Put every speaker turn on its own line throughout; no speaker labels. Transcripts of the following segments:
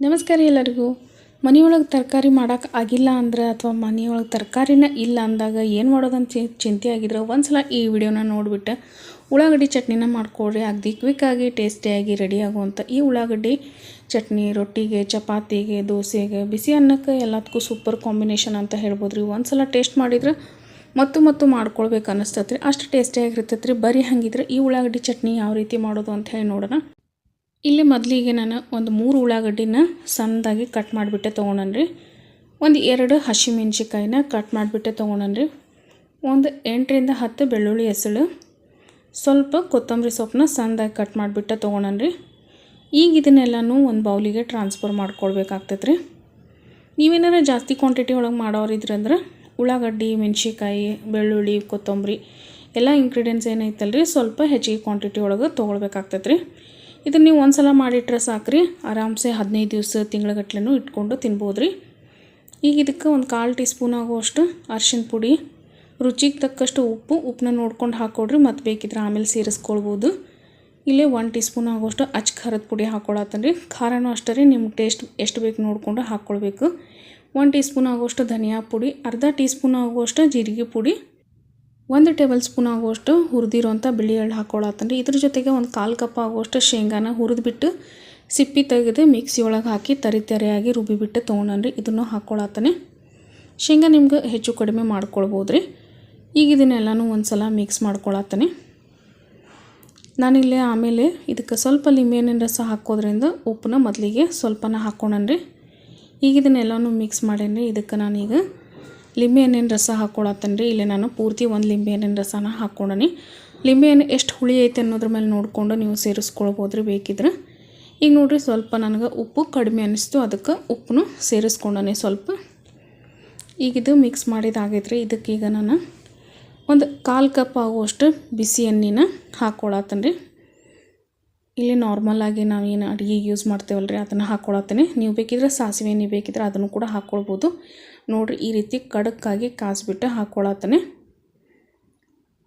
ನಮಸ್ಕಾರ ಎಲ್ಲರಿಗೂ. ಮನೆಯೊಳಗೆ ತರಕಾರಿ ಮಾಡೋಕೆ ಆಗಿಲ್ಲ ಅಂದ್ರೆ ಅಥವಾ ಮನೆಯೊಳಗೆ ತರಕಾರಿನ ಇಲ್ಲ ಅಂದಾಗ ಏನು ಮಾಡೋದಂತ ಚಿಂತೆ ಆಗಿದ್ರೆ ಒಂದ್ಸಲ ಈ ವಿಡಿಯೋನ ನೋಡಿಬಿಟ್ಟು ಉಳ್ಳಾಗಡ್ಡಿ ಚಟ್ನಿನ ಮಾಡ್ಕೊಳ್ರಿ. ಅಗದಿ ಕ್ವಿಕ್ಕಾಗಿ ಟೇಸ್ಟಿಯಾಗಿ ರೆಡಿ ಆಗುವಂಥ ಈ ಉಳ್ಳಾಗಡ್ಡಿ ಚಟ್ನಿ ರೊಟ್ಟಿಗೆ, ಚಪಾತಿಗೆ, ದೋಸೆಗೆ, ಬಿಸಿ ಅನ್ನಕ್ಕೆ ಎಲ್ಲದಕ್ಕೂ ಸೂಪರ್ ಕಾಂಬಿನೇಷನ್ ಅಂತ ಹೇಳ್ಬೋದು ರೀ. ಒಂದ್ಸಲ ಟೇಸ್ಟ್ ಮಾಡಿದ್ರೆ ಮತ್ತು ಮಾಡ್ಕೊಳ್ಬೇಕು ಅನ್ನಿಸ್ತೈತೆ ರೀ. ಅಷ್ಟು ಟೇಸ್ಟಿಯಾಗಿರ್ತೈತೆ ರೀ. ಬರೀ ಹಾಗಿದ್ರೆ ಈ ಉಳ್ಳಾಗಡ್ಡಿ ಚಟ್ನಿ ಯಾವ ರೀತಿ ಮಾಡೋದು ಅಂತ ಹೇಳಿ ನೋಡೋಣ. ಇಲ್ಲಿ ಮೊದಲಿಗೆ ನಾನು ಒಂದು 3 ಉಳ್ಳಾಗಡ್ಡಿನ ಸಣ್ಣದಾಗಿ ಕಟ್ ಮಾಡಿಬಿಟ್ಟೆ ತೊಗೊಂಡ್ರಿ. ಒಂದು 2 ಹಸಿಮೆಣ್ಸಿಕಾಯಿನ ಕಟ್ ಮಾಡಿಬಿಟ್ಟೆ ತೊಗೊಂಡ್ರಿ. ಒಂದು 8ರಿಂದ 10 ಬೆಳ್ಳುಳ್ಳಿ ಹೆಸಳು, ಸ್ವಲ್ಪ ಕೊತ್ತಂಬರಿ ಸೊಪ್ಪನ್ನ ಸಣ್ಣದಾಗಿ ಕಟ್ ಮಾಡಿಬಿಟ್ಟೆ ತೊಗೊಂಡ್ರಿ. ಈಗ ಇದನ್ನೆಲ್ಲನೂ ಒಂದು ಬೌಲಿಗೆ ಟ್ರಾನ್ಸ್ಫರ್ ಮಾಡ್ಕೊಳ್ಬೇಕಾಗ್ತೈತೆ ರೀ. ನೀವೇನಾರು ಜಾಸ್ತಿ ಕ್ವಾಂಟಿಟಿ ಒಳಗೆ ಮಾಡೋರಿದ್ರಂದ್ರೆ ಉಳ್ಳಾಗಡ್ಡಿ, ಮೆಣಸಿಕಾಯಿ, ಬೆಳ್ಳುಳ್ಳಿ, ಕೊತ್ತಂಬರಿ ಎಲ್ಲ ಇಂಗ್ರೀಡಿಯೆಂಟ್ಸ್ ಏನೈತಲ್ರಿ ಸ್ವಲ್ಪ ಹೆಚ್ಚಿಗೆ ಕ್ವಾಂಟಿಟಿ ಒಳಗೆ ತೊಗೊಳ್ಬೇಕಾಗ್ತೈತೆ ರೀ. ಇದನ್ನು ನೀವು ಒಂದು ಸಲ ಮಾಡಿಟ್ರೆ ಸಾಕ್ರಿ, ಆರಾಮ್ಸೆ 15 ದಿವಸ ತಿಂಗಳಗಟ್ಲೆನೂ ಇಟ್ಕೊಂಡು ತಿನ್ಬೋದು ರೀ. ಈಗ ಇದಕ್ಕೆ ಒಂದು 1/4 ಟೀ ಸ್ಪೂನ್ ಆಗುವಷ್ಟು ಅರಿಶಿನ ಪುಡಿ, ರುಚಿಗೆ ತಕ್ಕಷ್ಟು ಉಪ್ಪನ್ನ ನೋಡ್ಕೊಂಡು ಹಾಕ್ಕೊಡ್ರಿ. ಮತ್ತು ಬೇಕಿದ್ರೆ ಆಮೇಲೆ ಸೇರಿಸ್ಕೊಳ್ಬೋದು. ಇಲ್ಲೇ 1 ಟೀ ಸ್ಪೂನ್ ಆಗುವಷ್ಟು ಅಚ್ಚ ಖಾರದ ಪುಡಿ ಹಾಕ್ಕೊಳತ್ತನ್ರಿ. ಖಾರನೂ ಅಷ್ಟೇ ರೀ, ನಿಮ್ಗೆ ಟೇಸ್ಟ್ ಎಷ್ಟು ಬೇಕು ನೋಡಿಕೊಂಡು ಹಾಕ್ಕೊಳ್ಬೇಕು. 1 ಟೀ ಸ್ಪೂನ್ ಆಗುವಷ್ಟು ಧನಿಯಾ ಪುಡಿ, ಅರ್ಧ ಟೀ ಸ್ಪೂನ್ ಆಗುವಷ್ಟು ಜೀರಿಗೆ ಪುಡಿ, 1 ಟೇಬಲ್ ಸ್ಪೂನ್ ಆಗುವಷ್ಟು ಹುರಿದಿರೋಂಥ ಬಿಳಿ ಎಳ್ಳು ಹಾಕ್ಕೊಳತ್ತನ್ರಿ. ಇದ್ರ ಜೊತೆಗೆ ಒಂದು 1/4 ಕಪ್ ಆಗುವಷ್ಟು ಶೇಂಗಾನ ಹುರಿದ್ಬಿಟ್ಟು ಸಿಪ್ಪಿ ತೆಗೆದು ಮಿಕ್ಸಿ ಒಳಗೆ ಹಾಕಿ ತರಿಯಾಗಿ ರುಬ್ಬಿಬಿಟ್ಟು ತೊಗೊಂಡ್ರಿ. ಇದನ್ನು ಹಾಕ್ಕೊಳತ್ತಾನೆ. ಶೇಂಗಾ ನಿಮ್ಗೆ ಹೆಚ್ಚು ಕಡಿಮೆ ಮಾಡ್ಕೊಳ್ಬೋದು ರೀ. ಈಗ ಇದನ್ನೆಲ್ಲನೂ ಒಂದು ಸಲ ಮಿಕ್ಸ್ ಮಾಡ್ಕೊಳತ್ತಾನೆ. ನಾನಿಲ್ಲೇ ಆಮೇಲೆ ಇದಕ್ಕೆ ಸ್ವಲ್ಪ ಲಿಂಬೆಹಣ್ಣಿನ ರಸ ಹಾಕೋದ್ರಿಂದ ಉಪ್ಪನ್ನ ಮೊದಲಿಗೆ ಸ್ವಲ್ಪನ ಹಾಕ್ಕೊಂಡ್ರಿ. ಈಗ ಇದನ್ನೆಲ್ಲನೂ ಮಿಕ್ಸ್ ಮಾಡೇನ್ರಿ. ಇದಕ್ಕೆ ನಾನೀಗ ಲಿಂಬೆಹಣ್ಣಿನ ರಸ ಹಾಕ್ಕೊಳತ್ತೇನೆ ರೀ. ಇಲ್ಲಿ ನಾನು ಪೂರ್ತಿ 1 ಲಿಂಬೆಹಣ್ಣಿನ ರಸನ ಹಾಕ್ಕೊಂಡನಿ. ಲಿಂಬೆಹಣ್ಣು ಎಷ್ಟು ಹುಳಿ ಐತೆ ಅನ್ನೋದ್ರ ಮೇಲೆ ನೋಡಿಕೊಂಡು ನೀವು ಸೇರಿಸ್ಕೊಳ್ಬೋದು ರೀ ಬೇಕಿದ್ರೆ. ಈಗ ನೋಡಿರಿ, ಸ್ವಲ್ಪ ನನಗೆ ಉಪ್ಪು ಕಡಿಮೆ ಅನ್ನಿಸ್ತು, ಅದಕ್ಕೆ ಉಪ್ಪನ್ನು ಸೇರಿಸ್ಕೊಂಡನಿ ಸ್ವಲ್ಪ. ಈಗ ಇದು ಮಿಕ್ಸ್ ಮಾಡಿದಾಗೈತೆ ರೀ. ಇದಕ್ಕೀಗ ನಾನು ಒಂದು 1/4 ಕಪ್ ಆಗುವಷ್ಟು ಬಿಸಿ ಎಣ್ಣೆನ ಹಾಕ್ಕೊಳತ್ತೇನೆ ರೀ. ಇಲ್ಲಿ ನಾರ್ಮಲಾಗಿ ನಾವೇನು ಅಡುಗೆಗೆ ಯೂಸ್ ಮಾಡ್ತೇವಲ್ಲ ರೀ ಅದನ್ನು ಹಾಕ್ಕೊಳತ್ತೇನೆ. ನೀವು ಬೇಕಿದ್ರೆ ಸಾಸಿವೆ ಎಣ್ಣೆ ಬೇಕಿದ್ರೆ ಅದನ್ನು ಕೂಡ ಹಾಕ್ಕೊಳ್ಬೋದು. ನೋಡಿರಿ, ಈ ರೀತಿ ಕಡಕ್ಕಾಗಿ ಕಾಸ್ಬಿಟ್ಟು ಹಾಕ್ಕೊಳತ್ತೇನೆ.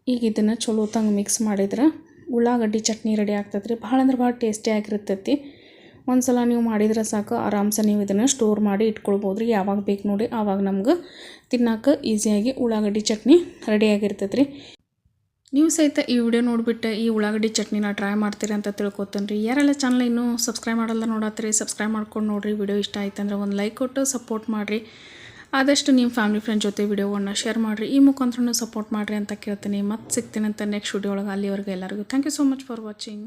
ಈಗ ಇದನ್ನು ಚಲೋ ತಂಗೆ ಮಿಕ್ಸ್ ಮಾಡಿದ್ರೆ ಉಳ್ಳಾಗಡ್ಡಿ ಚಟ್ನಿ ರೆಡಿ ಆಗ್ತದೆ ರೀ. ಭಾಳ ಅಂದ್ರೆ ಭಾಳ ಟೇಸ್ಟಿಯಾಗಿರ್ತೈತಿ. ಒಂದು ಸಲ ನೀವು ಮಾಡಿದ್ರೆ ಸಾಕು, ಆರಾಮ್ಸೆ ನೀವು ಇದನ್ನು ಸ್ಟೋರ್ ಮಾಡಿ ಇಟ್ಕೊಳ್ಬೋದು ರೀ. ಯಾವಾಗ ಬೇಕು ನೋಡಿ ಆವಾಗ ನಮ್ಗೆ ತಿನ್ನೋಕೆ ಈಸಿಯಾಗಿ ಉಳ್ಳಾಗಡ್ಡಿ ಚಟ್ನಿ ರೆಡಿಯಾಗಿರ್ತೈತೆ ರೀ. ನೀವು ಸಹಿತ ಈ ವಿಡಿಯೋ ನೋಡಿಬಿಟ್ಟು ಈ ಉಳ್ಳಾಗಡ್ಡಿ ಚಟ್ನಿನ ಟ್ರೈ ಮಾಡ್ತೀರಿ ಅಂತ ತಿಳ್ಕೊತೀನಿ ರೀ. ಯಾರೆಲ್ಲ ಚಾನಲ್ ಇನ್ನೂ ಸಬ್ಸ್ಕ್ರೈಬ್ ಮಾಡಲ್ಲ ನೋಡತ್ತೀರಿ, ಸಬ್ಸ್ಕ್ರೈಬ್ ಮಾಡ್ಕೊಂಡು ನೋಡಿರಿ. ವಿಡಿಯೋ ಇಷ್ಟ ಆಯ್ತು ಅಂದ್ರೆ ಒಂದು ಲೈಕ್ ಕೊಟ್ಟು ಸಪೋರ್ಟ್ ಮಾಡಿರಿ. ಆದಷ್ಟು ನಿಮ್ಮ ಫ್ಯಾಮಿಲಿ ಫ್ರೆಂಡ್ ಜೊತೆ ವಿಡಿಯೋವನ್ನು ಶೇರ್ ಮಾಡಿರಿ. ಈ ಮುಖಾಂತರ ಸಪೋರ್ಟ್ ಮಾಡಿರಿ ಅಂತ ಕೇಳ್ತೀನಿ. ಮತ್ತೆ ಸಿಗ್ತೀನಿ ಅಂತ ನೆಕ್ಸ್ಟ್ ವಿಡಿಯೋ ಒಳಗೆ. ಅಲ್ಲಿವರೆಗೆ ಎಲ್ಲರಿಗೂ thank you so much for watching.